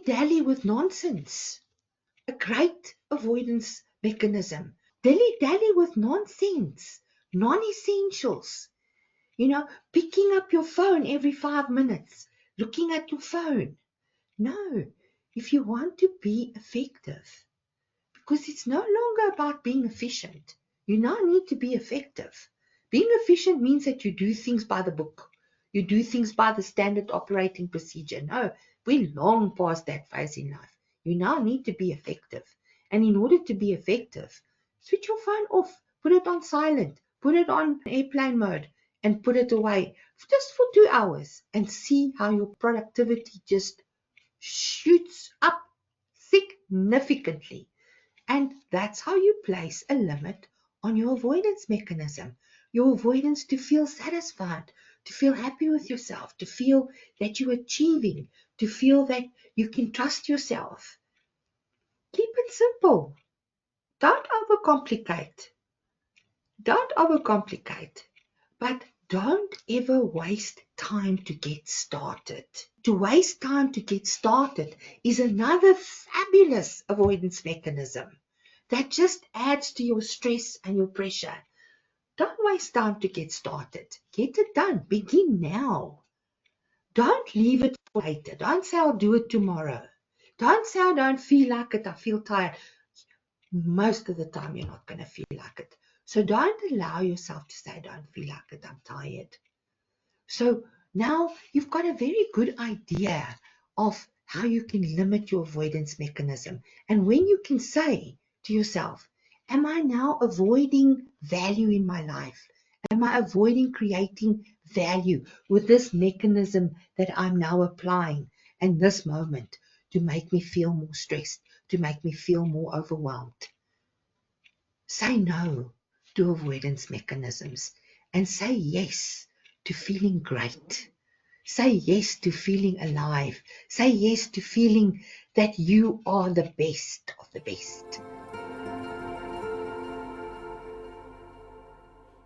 dilly-dally with nonsense. A great avoidance mechanism. Dilly-dally with nonsense, non-essentials. Picking up your phone every 5 minutes, looking at your phone. No, if you want to be effective, because it's no longer about being efficient. You now need to be effective. Being efficient means that you do things by the book. You do things by the standard operating procedure. No, we're long past that phase in life. You now need to be effective. And in order to be effective, switch your phone off, put it on silent, put it on airplane mode, and put it away just for 2 hours and see how your productivity just shoots up significantly. And that's how you place a limit on your avoidance mechanism. Your avoidance to feel satisfied, to feel happy with yourself, to feel that you're achieving, to feel that you can trust yourself. Keep it simple. Don't overcomplicate. Don't overcomplicate. But don't ever waste time to get started. To waste time to get started is another fabulous avoidance mechanism that just adds to your stress and your pressure. Don't waste time to get started. Get it done. Begin now. Don't leave it for later. Don't say, I'll do it tomorrow. Don't say, I don't feel like it. I feel tired. Most of the time, you're not going to feel like it. So don't allow yourself to say, I don't feel like it. I'm tired. So now you've got a very good idea of how you can limit your avoidance mechanism. And when you can say to yourself, am I now avoiding value in my life? Am I avoiding creating value with this mechanism that I'm now applying in this moment to make me feel more stressed, to make me feel more overwhelmed? Say no to avoidance mechanisms and say yes to feeling great. Say yes to feeling alive. Say yes to feeling that you are the best of the best.